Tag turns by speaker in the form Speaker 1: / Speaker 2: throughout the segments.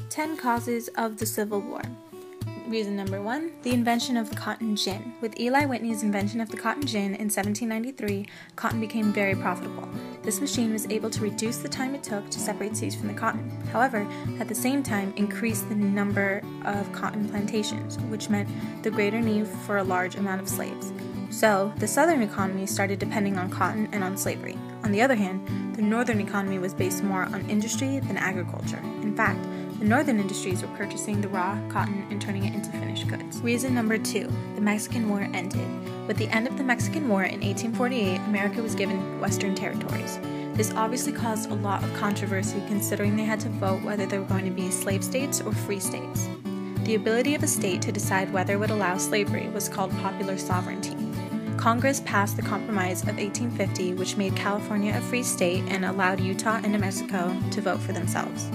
Speaker 1: 10 causes of the Civil War. Reason number 1, the invention of the cotton gin. With Eli Whitney's invention of the cotton gin in 1793, cotton became very profitable. This machine was able to reduce the time it took to separate seeds from the cotton. However, at the same time, increase the number of cotton plantations, which meant the greater need for a large amount of slaves. So, the southern economy started depending on cotton and on slavery. On the other hand, the northern economy was based more on industry than agriculture. In fact, the northern industries were purchasing the raw cotton and turning it into finished goods. Reason number 2, the Mexican War ended. With the end of the Mexican War in 1848, America was given Western territories. This obviously caused a lot of controversy considering they had to vote whether they were going to be slave states or free states. The ability of a state to decide whether it would allow slavery was called popular sovereignty. Congress passed the Compromise of 1850, which made California a free state and allowed Utah and New Mexico to vote for themselves.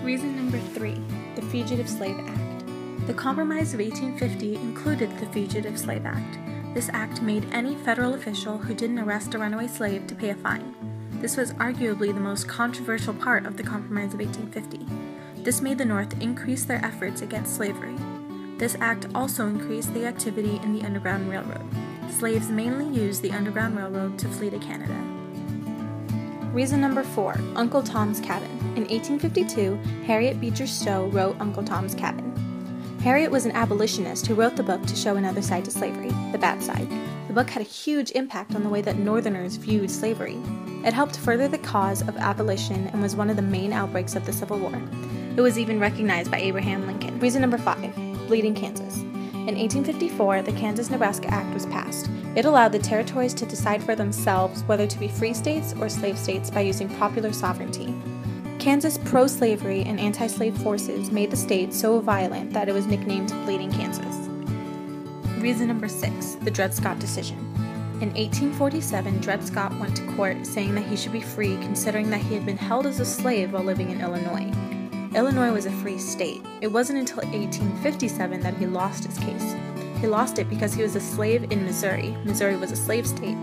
Speaker 1: Reason number 3, the Fugitive Slave Act. The Compromise of 1850 included the Fugitive Slave Act. This act made any federal official who didn't arrest a runaway slave to pay a fine. This was arguably the most controversial part of the Compromise of 1850. This made the North increase their efforts against slavery. This act also increased the activity in the Underground Railroad. Slaves mainly used the Underground Railroad to flee to Canada. Reason number 4, Uncle Tom's Cabin. In 1852, Harriet Beecher Stowe wrote Uncle Tom's Cabin. Harriet was an abolitionist who wrote the book to show another side to slavery, the bad side. The book had a huge impact on the way that Northerners viewed slavery. It helped further the cause of abolition and was one of the main outbreaks of the Civil War. It was even recognized by Abraham Lincoln. Reason number 5, Bleeding Kansas. In 1854, the Kansas-Nebraska Act was passed. It allowed the territories to decide for themselves whether to be free states or slave states by using popular sovereignty. Kansas pro-slavery and anti-slave forces made the state so violent that it was nicknamed Bleeding Kansas. Reason number 6, the Dred Scott decision. In 1847, Dred Scott went to court saying that he should be free considering that he had been held as a slave while living in Illinois. Illinois was a free state. It wasn't until 1857 that he lost his case. He lost it because he was a slave in Missouri. Missouri was a slave state,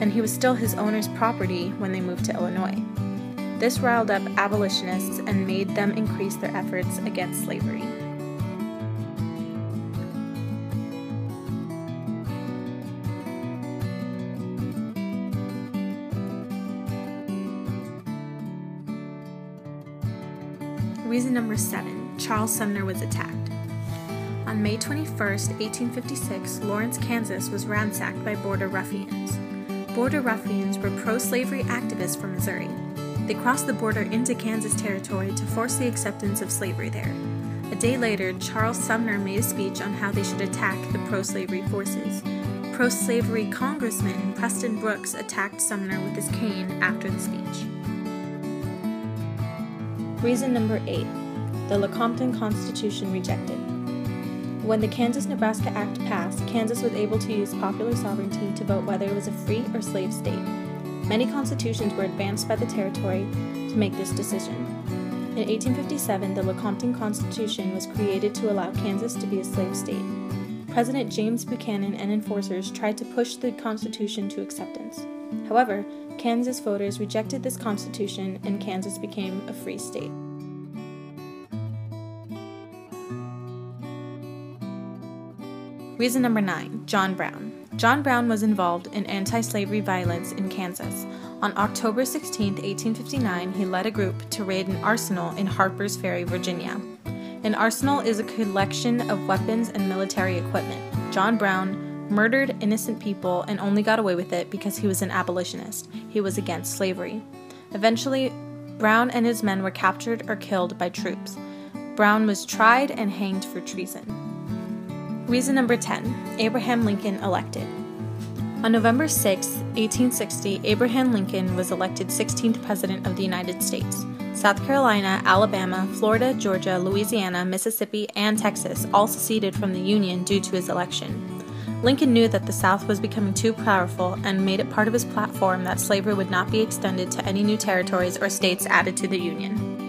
Speaker 1: and he was still his owner's property when they moved to Illinois. This riled up abolitionists and made them increase their efforts against slavery. Reason number 7, Charles Sumner was attacked. On May 21, 1856, Lawrence, Kansas was ransacked by border ruffians. Border ruffians were pro-slavery activists from Missouri. They crossed the border into Kansas territory to force the acceptance of slavery there. A day later, Charles Sumner made a speech on how they should attack the pro-slavery forces. Pro-slavery Congressman Preston Brooks attacked Sumner with his cane after the speech. Reason number 8, the Lecompton Constitution rejected. When the Kansas-Nebraska Act passed, Kansas was able to use popular sovereignty to vote whether it was a free or slave state. Many constitutions were advanced by the territory to make this decision. In 1857, the Lecompton Constitution was created to allow Kansas to be a slave state. President James Buchanan and enforcers tried to push the Constitution to acceptance. However, Kansas voters rejected this Constitution and Kansas became a free state. Reason number 9, John Brown. John Brown was involved in anti-slavery violence in Kansas. On October 16, 1859, he led a group to raid an arsenal in Harper's Ferry, Virginia. An arsenal is a collection of weapons and military equipment. John Brown murdered innocent people and only got away with it because he was an abolitionist. He was against slavery. Eventually, Brown and his men were captured or killed by troops. Brown was tried and hanged for treason. Reason number 10, Abraham Lincoln elected. On November 6, 1860, Abraham Lincoln was elected 16th President of the United States. South Carolina, Alabama, Florida, Georgia, Louisiana, Mississippi, and Texas all seceded from the Union due to his election. Lincoln knew that the South was becoming too powerful and made it part of his platform that slavery would not be extended to any new territories or states added to the Union.